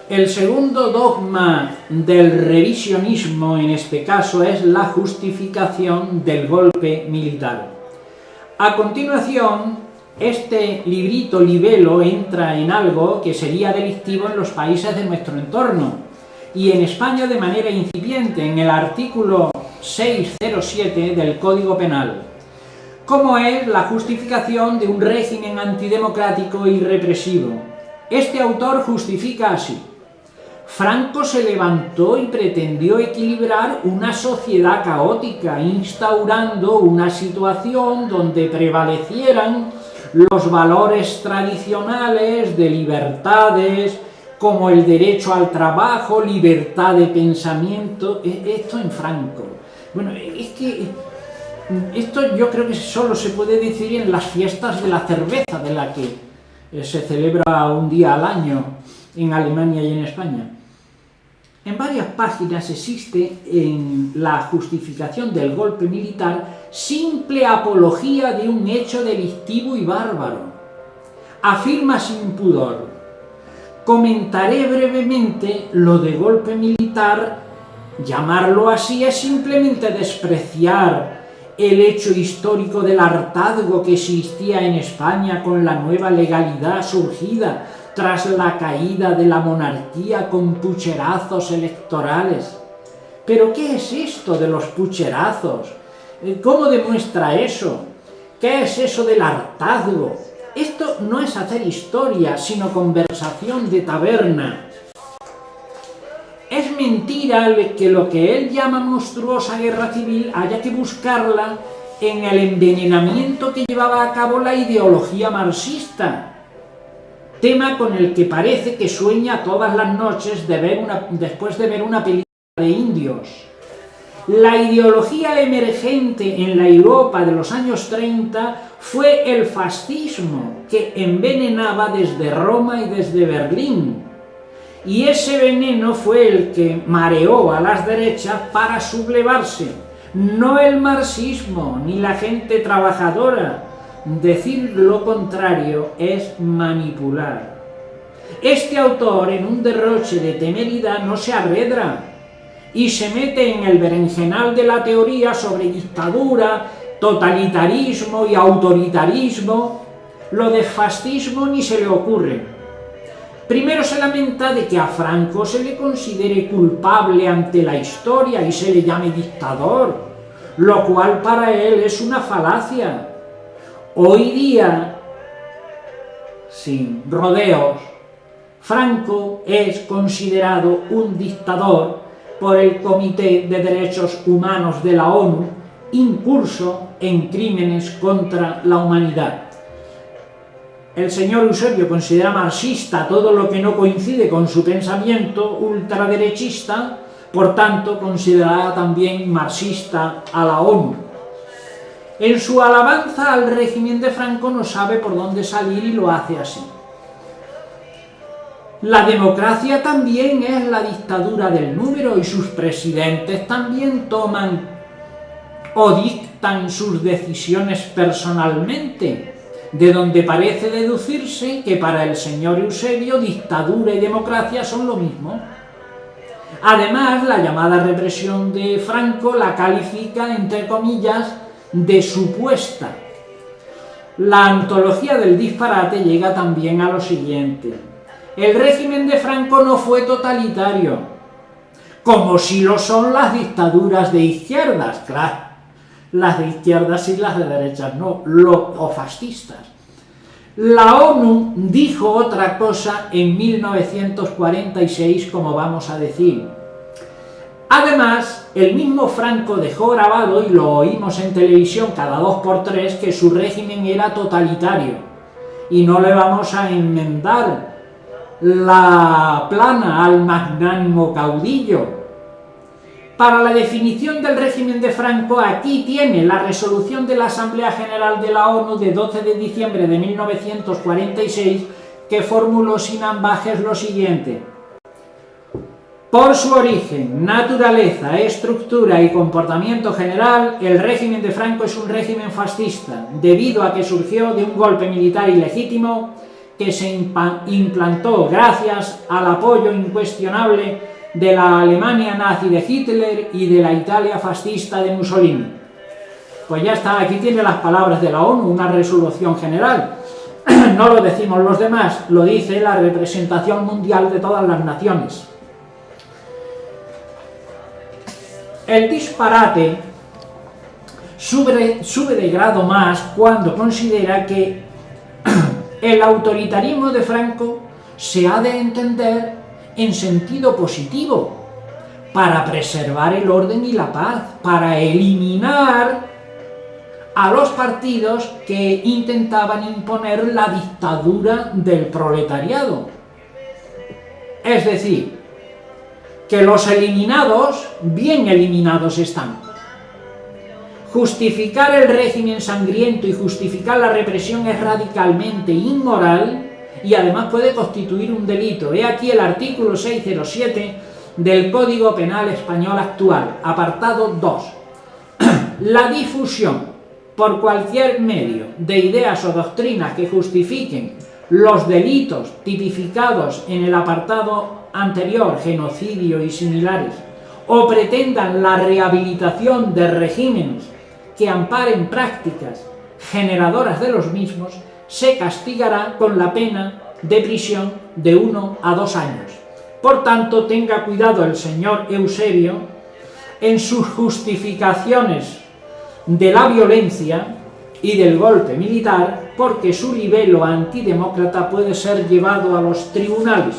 El segundo dogma del revisionismo en este caso es la justificación del golpe militar. A continuación, este librito libelo entra en algo que sería delictivo en los países de nuestro entorno y en España de manera incipiente en el artículo 607 del Código Penal, como es la justificación de un régimen antidemocrático y represivo. Este autor justifica así: Franco se levantó y pretendió equilibrar una sociedad caótica, instaurando una situación donde prevalecieran los valores tradicionales de libertades, como el derecho al trabajo, libertad de pensamiento. Esto en Franco. Bueno, es que esto yo creo que solo se puede decir en las fiestas de la cerveza, de la que se celebra un día al año en Alemania y en España. En varias páginas existe en la justificación del golpe militar simple apología de un hecho delictivo y bárbaro. Afirma sin pudor: comentaré brevemente lo de golpe militar. Llamarlo así es simplemente despreciar el hecho histórico del hartazgo que existía en España con la nueva legalidad surgida tras la caída de la monarquía con pucherazos electorales. ¿Pero qué es esto de los pucherazos? ¿Cómo demuestra eso? ¿Qué es eso del hartazgo? Esto no es hacer historia, sino conversación de taberna. Es mentira que lo que él llama monstruosa guerra civil haya que buscarla en el envenenamiento que llevaba a cabo la ideología marxista, tema con el que parece que sueña todas las noches después de ver una película de indios. La ideología emergente en la Europa de los años 30 fue el fascismo, que envenenaba desde Roma y desde Berlín. Y ese veneno fue el que mareó a las derechas para sublevarse, no el marxismo ni la gente trabajadora. Decir lo contrario es manipular. Este autor, en un derroche de temeridad, no se arredra y se mete en el berenjenal de la teoría sobre dictadura, totalitarismo y autoritarismo. Lo de fascismo ni se le ocurre. Primero se lamenta de que a Franco se le considere culpable ante la historia y se le llame dictador, lo cual para él es una falacia. Hoy día, sin rodeos, Franco es considerado un dictador por el Comité de Derechos Humanos de la ONU, incurso en crímenes contra la humanidad. El señor Eusebio considera marxista todo lo que no coincide con su pensamiento ultraderechista, por tanto considerará también marxista a la ONU. En su alabanza al régimen de Franco no sabe por dónde salir y lo hace así. La democracia también es la dictadura del número y sus presidentes también toman o dictan sus decisiones personalmente, de donde parece deducirse que para el señor Eusebio dictadura y democracia son lo mismo. Además, la llamada represión de Franco la califica, entre comillas, de supuesta. La antología del disparate llega también a lo siguiente: el régimen de Franco no fue totalitario, como si lo son las dictaduras de izquierdas, claro, las de izquierdas y las de derechas no, o fascistas. La ONU dijo otra cosa en 1946, como vamos a decir. Además, el mismo Franco dejó grabado, y lo oímos en televisión cada 2x3, que su régimen era totalitario. Y no le vamos a enmendar la plana al magnánimo caudillo. Para la definición del régimen de Franco, aquí tiene la resolución de la Asamblea General de la ONU de 12 de diciembre de 1946, que formuló sin ambajes lo siguiente: por su origen, naturaleza, estructura y comportamiento general, el régimen de Franco es un régimen fascista, debido a que surgió de un golpe militar ilegítimo que se implantó gracias al apoyo incuestionable de la Alemania nazi de Hitler y de la Italia fascista de Mussolini. Pues ya está, aquí tiene las palabras de la ONU, una resolución general. No lo decimos los demás, lo dice la representación mundial de todas las naciones. El disparate sube de grado más cuando considera que el autoritarismo de Franco se ha de entender en sentido positivo, para preservar el orden y la paz, para eliminar a los partidos que intentaban imponer la dictadura del proletariado. Es decir, que los eliminados, bien eliminados están. Justificar el régimen sangriento y justificar la represión es radicalmente inmoral y además puede constituir un delito. He aquí el artículo 607 del Código Penal Español actual, apartado 2. La difusión por cualquier medio de ideas o doctrinas que justifiquen los delitos tipificados en el apartado anterior, genocidio y similares, o pretendan la rehabilitación de regímenes que amparen prácticas generadoras de los mismos, se castigará con la pena de prisión de 1 a 2 años. Por tanto, tenga cuidado el señor Eusebio en sus justificaciones de la violencia y del golpe militar, porque su libelo antidemócrata puede ser llevado a los tribunales.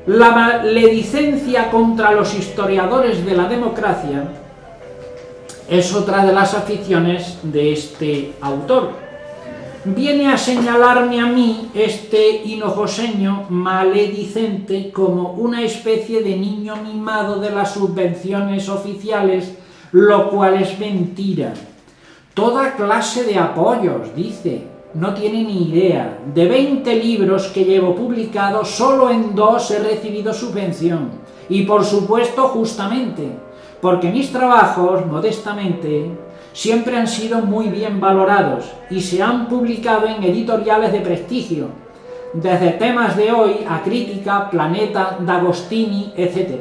La maledicencia contra los historiadores de la democracia es otra de las aficiones de este autor. Viene a señalarme a mí, este hinojoseño maledicente, como una especie de niño mimado de las subvenciones oficiales, lo cual es mentira. Toda clase de apoyos, dice. No tiene ni idea. De 20 libros que llevo publicados, solo en 2 he recibido subvención. Y por supuesto, justamente, porque mis trabajos, modestamente, siempre han sido muy bien valorados y se han publicado en editoriales de prestigio, desde Temas de Hoy a Crítica, Planeta, D'Agostini, etc.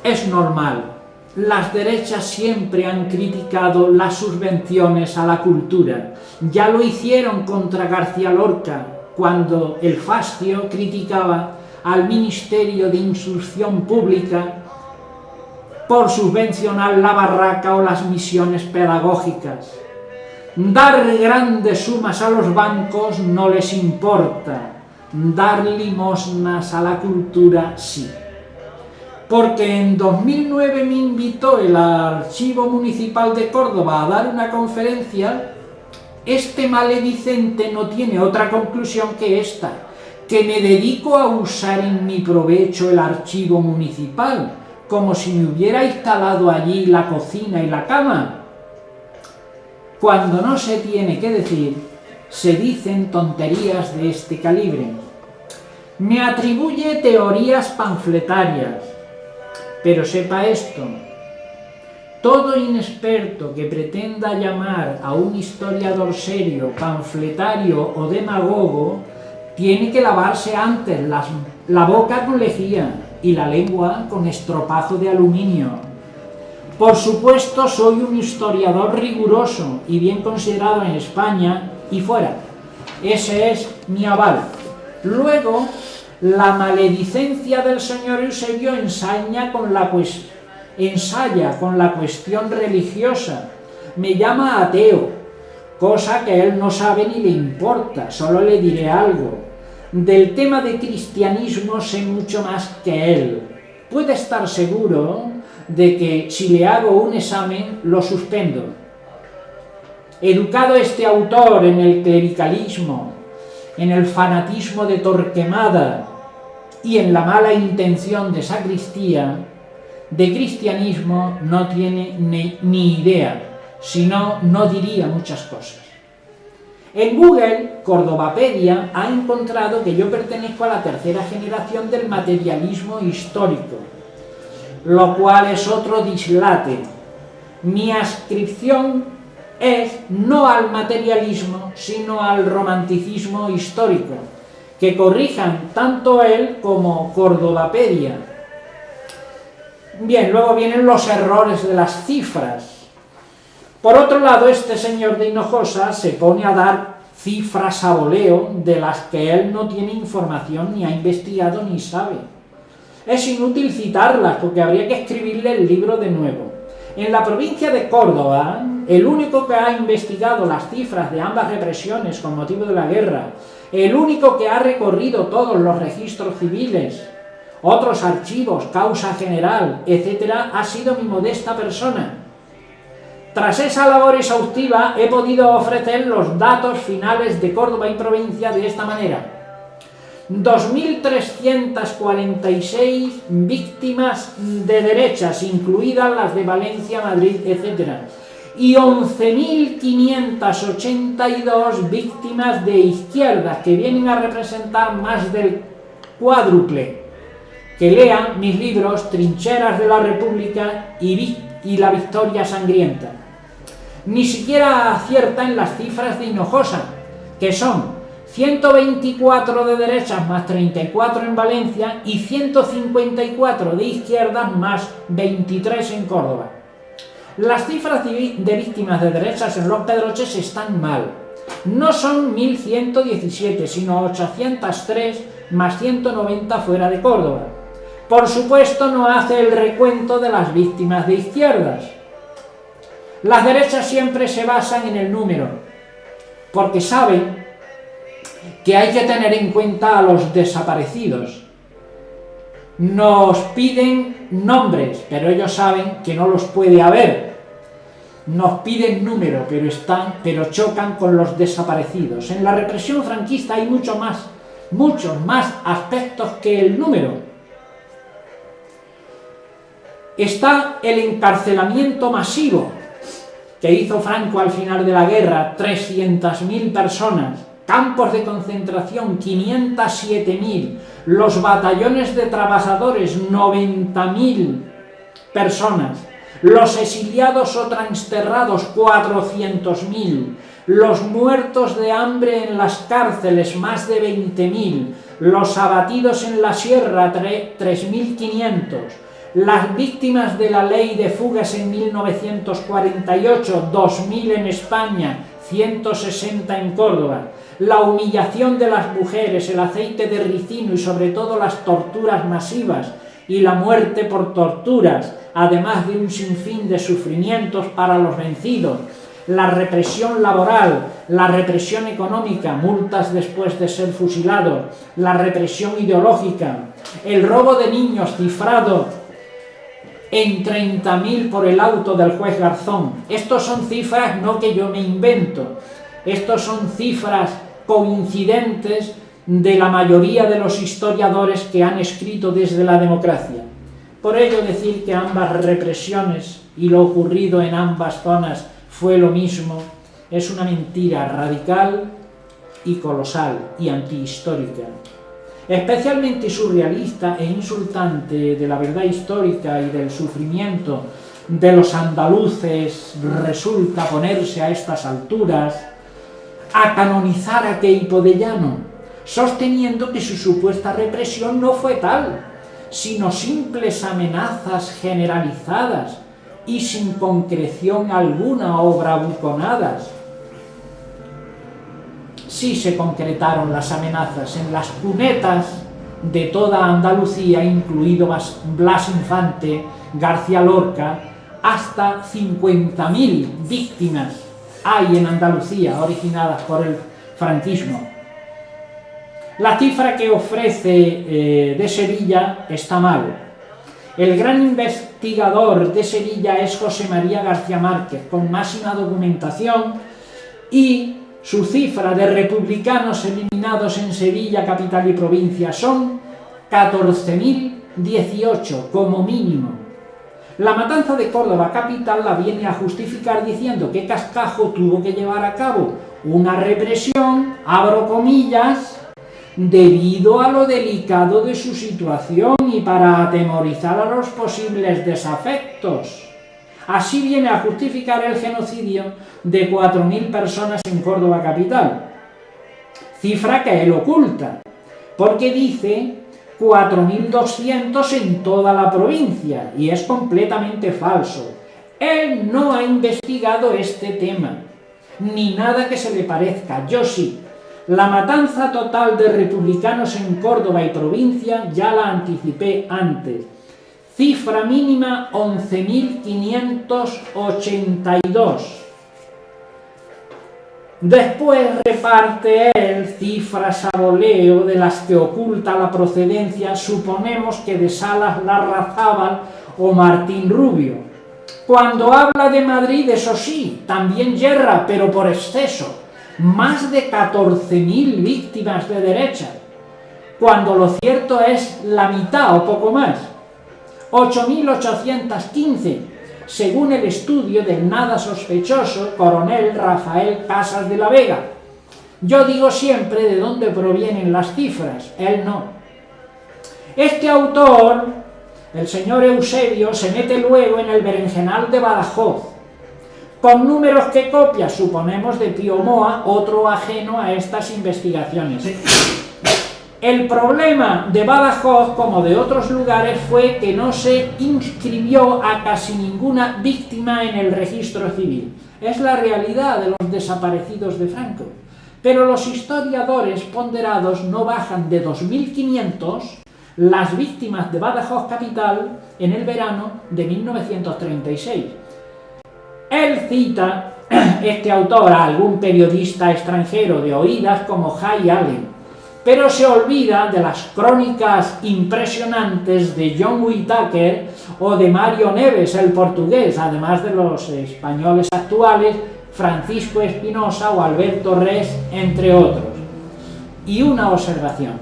Es normal. Las derechas siempre han criticado las subvenciones a la cultura. Ya lo hicieron contra García Lorca, cuando el fascio criticaba al Ministerio de Instrucción Pública por subvencionar la barraca o las misiones pedagógicas. Dar grandes sumas a los bancos no les importa, dar limosnas a la cultura sí. Porque en 2009 me invitó el Archivo Municipal de Córdoba a dar una conferencia, este maledicente no tiene otra conclusión que esta, que me dedico a usar en mi provecho el archivo municipal, como si me hubiera instalado allí la cocina y la cama. Cuando no se tiene que decir, se dicen tonterías de este calibre. Me atribuye teorías panfletarias. Pero sepa esto, todo inexperto que pretenda llamar a un historiador serio, panfletario o demagogo, tiene que lavarse antes la boca con lejía y la lengua con estropajo de aluminio. Por supuesto, soy un historiador riguroso y bien considerado en España y fuera. Ese es mi aval. Luego, la maledicencia del señor Eusebio ensaya con la cuestión religiosa. Me llama ateo, cosa que él no sabe ni le importa, solo le diré algo. Del tema de cristianismo sé mucho más que él. Puede estar seguro de que si le hago un examen lo suspendo. Educado este autor en el clericalismo, en el fanatismo de Torquemada y en la mala intención de sacristía, de cristianismo no tiene ni idea, si no, no diría muchas cosas. En Google, Cordobapedia ha encontrado que yo pertenezco a la tercera generación del materialismo histórico, lo cual es otro dislate. Mi adscripción es no al materialismo, sino al romanticismo histórico, que corrijan tanto él como Cordobapedia. Bien, luego vienen los errores de las cifras. Por otro lado, este señor de Hinojosa se pone a dar cifras a voleo de las que él no tiene información, ni ha investigado, ni sabe. Es inútil citarlas, porque habría que escribirle el libro de nuevo. En la provincia de Córdoba, el único que ha investigado las cifras de ambas represiones con motivo de la guerra, el único que ha recorrido todos los registros civiles, otros archivos, causa general, etc., ha sido mi modesta persona. Tras esa labor exhaustiva he podido ofrecer los datos finales de Córdoba y provincia de esta manera: 2.346 víctimas de derechas, incluidas las de Valencia, Madrid, etc., y 11.582 víctimas de izquierdas, que vienen a representar más del cuádruple. Que lean mis libros Trincheras de la República y La Victoria Sangrienta. Ni siquiera acierta en las cifras de Hinojosa, que son 124 de derechas más 34 en Valencia y 154 de izquierdas más 23 en Córdoba. Las cifras de víctimas de derechas en los Pedroches están mal. No son 1.117, sino 803 más 190 fuera de Córdoba. Por supuesto, no hace el recuento de las víctimas de izquierdas. Las derechas siempre se basan en el número, porque saben que hay que tener en cuenta a los desaparecidos. Nos piden nombres, pero ellos saben que no los puede haber. Nos piden número, pero chocan con los desaparecidos. En la represión franquista hay muchos más aspectos que el número. Está el encarcelamiento masivo que hizo Franco al final de la guerra, 300.000 personas, campos de concentración, 507.000, los batallones de trabajadores, 90.000 personas, los exiliados o transterrados, 400.000, los muertos de hambre en las cárceles, más de 20.000, los abatidos en la sierra, 3.500, las víctimas de la ley de fugas en 1948, 2.000 en España, 160 en Córdoba, la humillación de las mujeres, el aceite de ricino y sobre todo las torturas masivas y la muerte por torturas, además de un sinfín de sufrimientos para los vencidos, la represión laboral, la represión económica, multas después de ser fusilados, la represión ideológica, el robo de niños cifrado en 30.000 por el auto del juez Garzón. Estos son cifras no que yo me invento, estos son cifras coincidentes de la mayoría de los historiadores que han escrito desde la democracia. Por ello, decir que ambas represiones y lo ocurrido en ambas zonas fue lo mismo es una mentira radical y colosal y antihistórica. Especialmente surrealista e insultante de la verdad histórica y del sufrimiento de los andaluces resulta ponerse a estas alturas a canonizar a Queipo de Llano, sosteniendo que su supuesta represión no fue tal, sino simples amenazas generalizadas y sin concreción alguna o bravuconadas. Sí se concretaron las amenazas en las cunetas de toda Andalucía, incluido Blas Infante, García Lorca, hasta 50.000 víctimas hay en Andalucía originadas por el franquismo. La cifra que ofrece de Sevilla está mal. El gran investigador de Sevilla es José María García Márquez, con máxima documentación, y su cifra de republicanos eliminados en Sevilla, capital y provincia, son 14.018 como mínimo. La matanza de Córdoba capital la viene a justificar diciendo que Cascajo tuvo que llevar a cabo una represión, abro comillas, debido a lo delicado de su situación y para atemorizar a los posibles desafectos. Así viene a justificar el genocidio de 4.000 personas en Córdoba capital, cifra que él oculta, porque dice 4.200 en toda la provincia, y es completamente falso. Él no ha investigado este tema, ni nada que se le parezca. Yo sí. La matanza total de republicanos en Córdoba y provincia ya la anticipé antes. Cifra mínima 11.582. Después reparte él cifras a voleo de las que oculta la procedencia, suponemos que de Salas Larrazábal o Martín Rubio. Cuando habla de Madrid, eso sí, también yerra, pero por exceso. Más de 14.000 víctimas de derecha, cuando lo cierto es la mitad o poco más. 8.815, según el estudio del nada sospechoso coronel Rafael Casas de la Vega. Yo digo siempre de dónde provienen las cifras, él no. Este autor, el señor Eusebio, se mete luego en el berenjenal de Badajoz, con números que copia, suponemos, de Pío Moa, otro ajeno a estas investigaciones. El problema de Badajoz, como de otros lugares, fue que no se inscribió a casi ninguna víctima en el registro civil. Es la realidad de los desaparecidos de Franco. Pero los historiadores ponderados no bajan de 2.500 las víctimas de Badajoz capital en el verano de 1936. Él cita, este autor, a algún periodista extranjero de oídas como Hay Allen, pero se olvida de las crónicas impresionantes de John Whitaker o de Mario Neves, el portugués, además de los españoles actuales, Francisco Espinosa o Alberto Res, entre otros. Y una observación: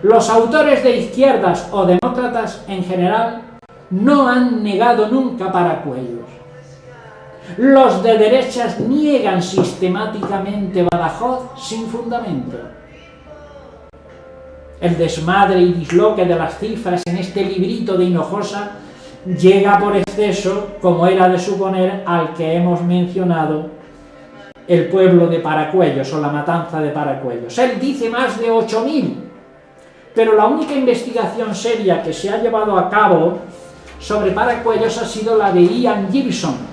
los autores de izquierdas o demócratas en general no han negado nunca Paracuellos. Los de derechas niegan sistemáticamente Badajoz sin fundamento. El desmadre y disloque de las cifras en este librito de Hinojosa llega por exceso, como era de suponer, al que hemos mencionado, el pueblo de Paracuellos o la matanza de Paracuellos. Él dice más de 8.000, pero la única investigación seria que se ha llevado a cabo sobre Paracuellos ha sido la de Ian Gibson,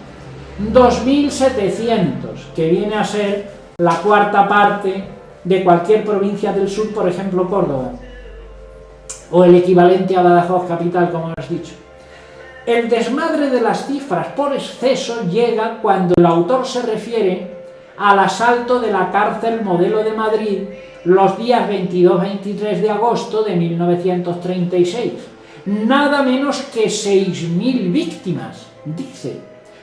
2.700, que viene a ser la cuarta parte de cualquier provincia del sur, por ejemplo Córdoba, o el equivalente a Badajoz capital, como has dicho. El desmadre de las cifras por exceso llega cuando el autor se refiere al asalto de la cárcel Modelo de Madrid los días 22-23 de agosto de 1936. Nada menos que 6.000 víctimas, dice.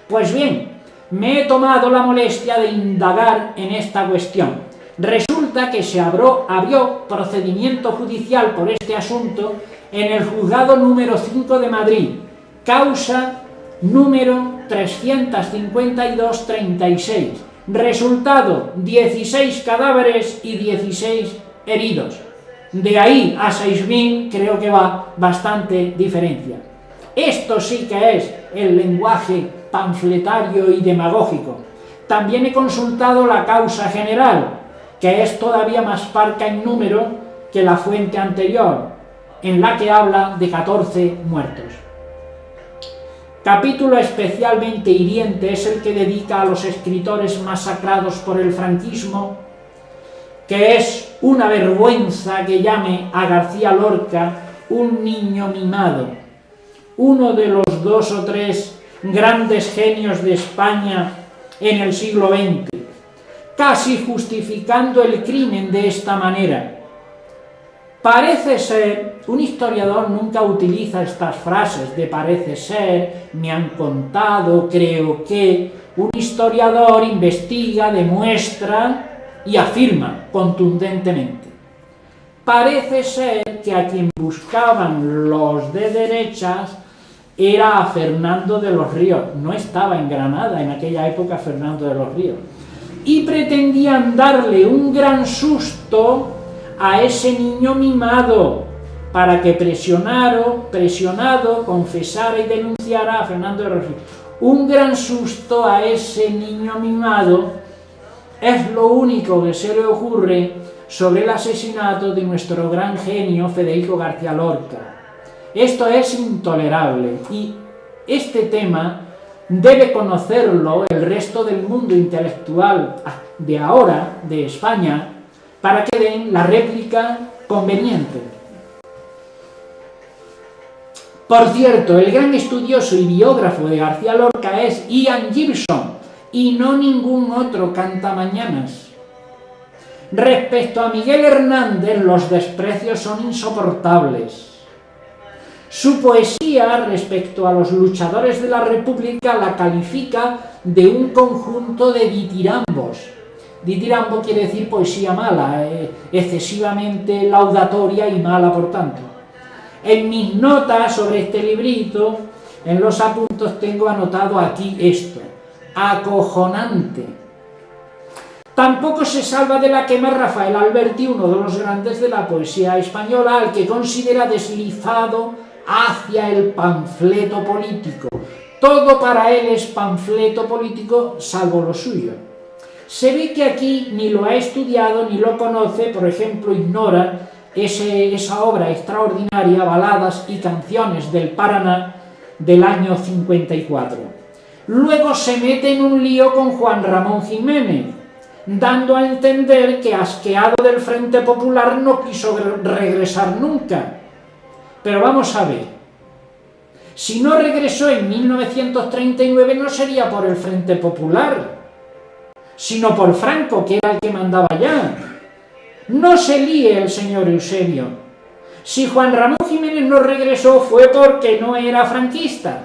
Pues bien, me he tomado la molestia de indagar en esta cuestión. Resulta que se abrió procedimiento judicial por este asunto en el juzgado número 5 de Madrid, causa número 352-36. Resultado: 16 cadáveres y 16 heridos. De ahí a 6.000 creo que va bastante diferencia. Esto sí que es el lenguaje panfletario y demagógico. También he consultado la causa general, que es todavía más parca en número que la fuente anterior, en la que habla de 14 muertos. Capítulo especialmente hiriente es el que dedica a los escritores masacrados por el franquismo, que es una vergüenza que llame a García Lorca un niño mimado, uno de los 2 o 3 grandes genios de España en el siglo XX, casi justificando el crimen de esta manera. Parece ser, un historiador nunca utiliza estas frases de parece ser, me han contado, creo que. Un historiador investiga, demuestra y afirma contundentemente. Parece ser que a quien buscaban los de derechas era a Fernando de los Ríos. No estaba en Granada en aquella época Fernando de los Ríos. y pretendían darle un gran susto a ese niño mimado para que presionado, confesara y denunciara a Fernando de Rosell. Un gran susto a ese niño mimado es lo único que se le ocurre sobre el asesinato de nuestro gran genio Federico García Lorca. Esto es intolerable y este tema debe conocerlo el resto del mundo intelectual de ahora, de España, para que den la réplica conveniente. Por cierto, el gran estudioso y biógrafo de García Lorca es Ian Gibson y no ningún otro cantamañanas. Respecto a Miguel Hernández, los desprecios son insoportables. Su poesía respecto a los luchadores de la República la califica de un conjunto de ditirambos. Ditirambo quiere decir poesía mala, excesivamente laudatoria y mala por tanto. En mis notas sobre este librito, en los apuntos tengo anotado aquí esto: acojonante. Tampoco se salva de la quema Rafael Alberti, uno de los grandes de la poesía española, al que considera deslizado hacia el panfleto político. Todo para él es panfleto político, salvo lo suyo. Se ve que aquí ni lo ha estudiado ni lo conoce, por ejemplo, ignora esa obra extraordinaria, Baladas y canciones del Paraná, del año 54. Luego se mete en un lío con Juan Ramón Jiménez, dando a entender que, asqueado del Frente Popular, no quiso regresar nunca. Pero vamos a ver, si no regresó en 1939 no sería por el Frente Popular, sino por Franco, que era el que mandaba allá. No se líe el señor Eusebio. Si Juan Ramón Jiménez no regresó fue porque no era franquista.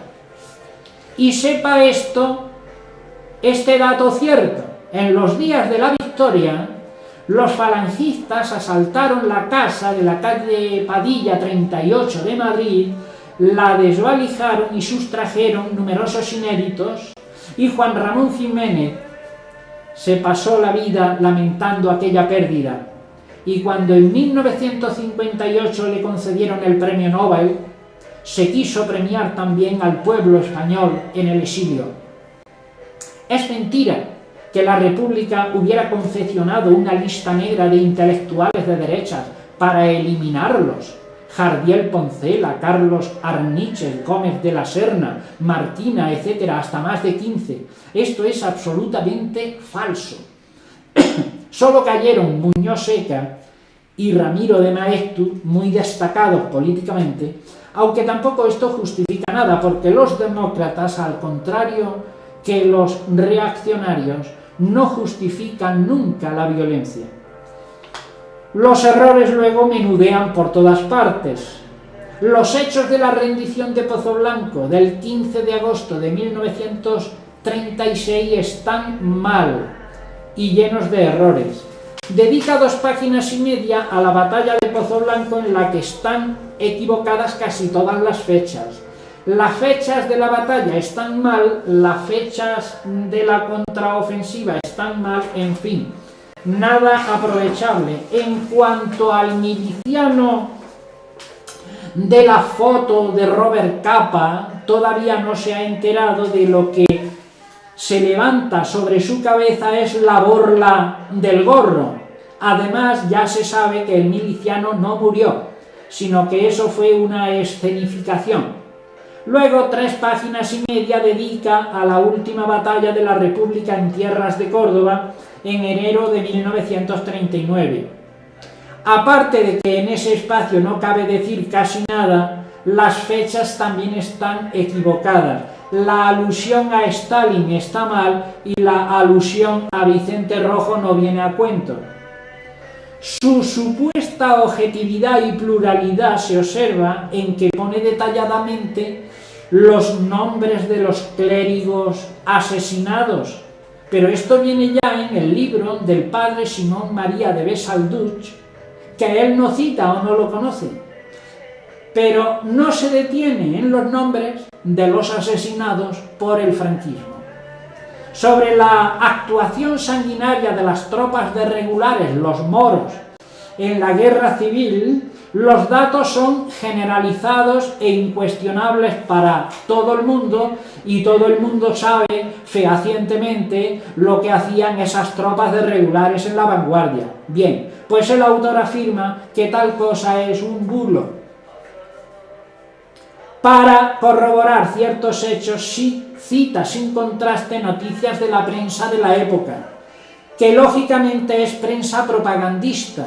Y sepa este dato cierto: en los días de la victoria, los falangistas asaltaron la casa de la calle Padilla 38 de Madrid, la desvalijaron y sustrajeron numerosos inéditos, y Juan Ramón Jiménez se pasó la vida lamentando aquella pérdida. Y cuando en 1958 le concedieron el premio Nobel, se quiso premiar también al pueblo español en el exilio. Es mentira que la República hubiera confeccionado una lista negra de intelectuales de derechas para eliminarlos. Jardiel Poncela, Carlos Arniches, Gómez de la Serna, Martina, etcétera, hasta más de 15. Esto es absolutamente falso. Solo cayeron Muñoz Seca y Ramiro de Maeztu, muy destacados políticamente, aunque tampoco esto justifica nada, porque los demócratas, al contrario que los reaccionarios, no justifican nunca la violencia. Los errores luego menudean por todas partes. Los hechos de la rendición de Pozo Blanco del 15 de agosto de 1936 están mal y llenos de errores. Dedica 2 páginas y media a la batalla de Pozo Blanco, en la que están equivocadas casi todas las fechas. Las fechas de la batalla están mal, las fechas de la contraofensiva están mal, en fin, nada aprovechable. En cuanto al miliciano de la foto de Robert Capa, todavía no se ha enterado de lo que se levanta sobre su cabeza es la borla del gorro. Además, ya se sabe que el miliciano no murió, sino que eso fue una escenificación. Luego, 3 páginas y media dedica a la última batalla de la República en tierras de Córdoba en enero de 1939. Aparte de que en ese espacio no cabe decir casi nada, las fechas también están equivocadas. La alusión a Stalin está mal y la alusión a Vicente Rojo no viene a cuento. Su supuesta objetividad y pluralidad se observa en que pone detalladamente los nombres de los clérigos asesinados, pero esto viene ya en el libro del padre Simón María de Besalduch, que él no cita o no lo conoce, pero no se detiene en los nombres de los asesinados por el franquismo. sobre la actuación sanguinaria de las tropas de regulares, los moros, en la guerra civil, los datos son generalizados e incuestionables para todo el mundo, y todo el mundo sabe fehacientemente lo que hacían esas tropas de regulares en la vanguardia. Bien, pues el autor afirma que tal cosa es un bulo. Para corroborar ciertos hechos, cita sin contraste noticias de la prensa de la época, que lógicamente es prensa propagandista,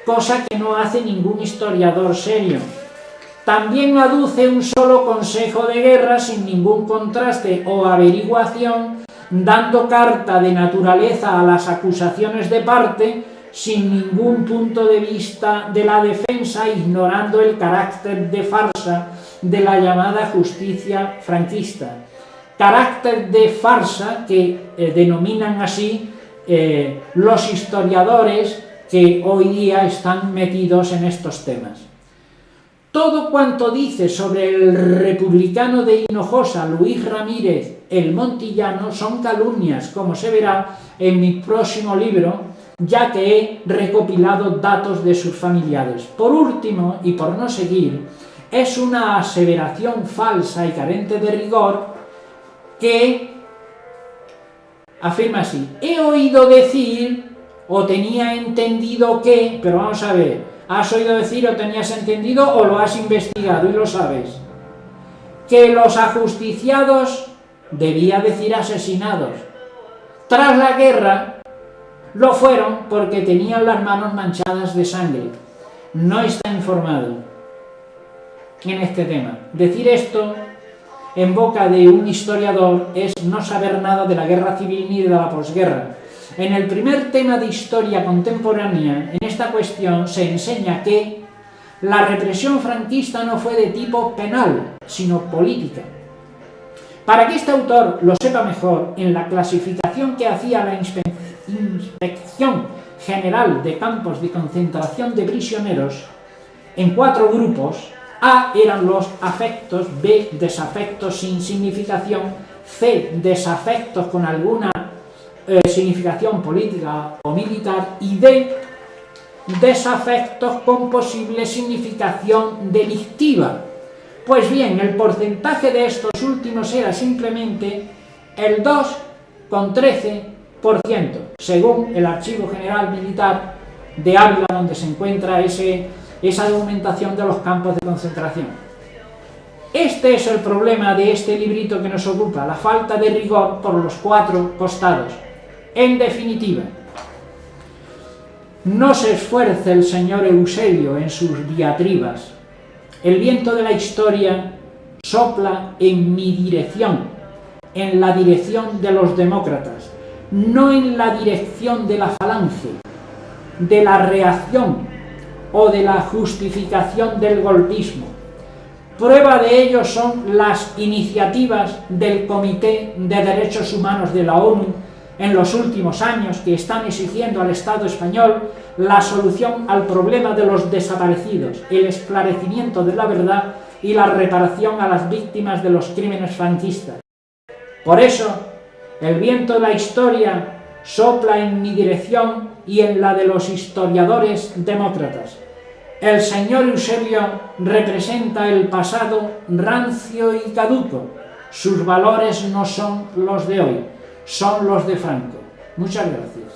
cosa que no hace ningún historiador serio. También aduce un solo consejo de guerra sin ningún contraste o averiguación, dando carta de naturaleza a las acusaciones de parte, sin ningún punto de vista de la defensa, ignorando el carácter de farsa de la llamada justicia franquista. Carácter de farsa que denominan así los historiadores que hoy día están metidos en estos temas. Todo cuanto dice sobre el republicano de Hinojosa, Luis Ramírez el Montillano, son calumnias, como se verá en mi próximo libro, ya que he recopilado datos de sus familiares. Por último, y por no seguir, es una aseveración falsa y carente de rigor que afirma así: he oído decir o tenía entendido que, pero vamos a ver, ¿has oído decir o tenías entendido o lo has investigado y lo sabes? Que los ajusticiados, debía decir asesinados, tras la guerra, lo fueron porque tenían las manos manchadas de sangre. No está informado en este tema. Decir esto en boca de un historiador es no saber nada de la guerra civil ni de la posguerra. En el primer tema de historia contemporánea, en esta cuestión se enseña que la represión franquista no fue de tipo penal, sino política. Para que este autor lo sepa mejor, en la clasificación que hacía la Inspección General de Campos de Concentración de Prisioneros, en 4 grupos: A eran los afectos, B desafectos sin significación, C desafectos con alguna significación política o militar, y D desafectos con posible significación delictiva. Pues bien, el porcentaje de estos últimos era simplemente el 2,13%, según el Archivo General Militar de Ávila, donde se encuentra esa documentación de los campos de concentración. Este es el problema de este librito que nos ocupa, la falta de rigor por los 4 costados. En definitiva, no se esfuerce el señor Eusebio en sus diatribas. El viento de la historia sopla en mi dirección, en la dirección de los demócratas, no en la dirección de la falange, de la reacción o de la justificación del golpismo. Prueba de ello son las iniciativas del Comité de Derechos Humanos de la ONU en los últimos años, que están exigiendo al Estado español la solución al problema de los desaparecidos, el esclarecimiento de la verdad y la reparación a las víctimas de los crímenes franquistas. Por eso, el viento de la historia sopla en mi dirección y en la de los historiadores demócratas. El señor Eusebio representa el pasado rancio y caduco. Sus valores no son los de hoy, son los de Franco. Muchas gracias.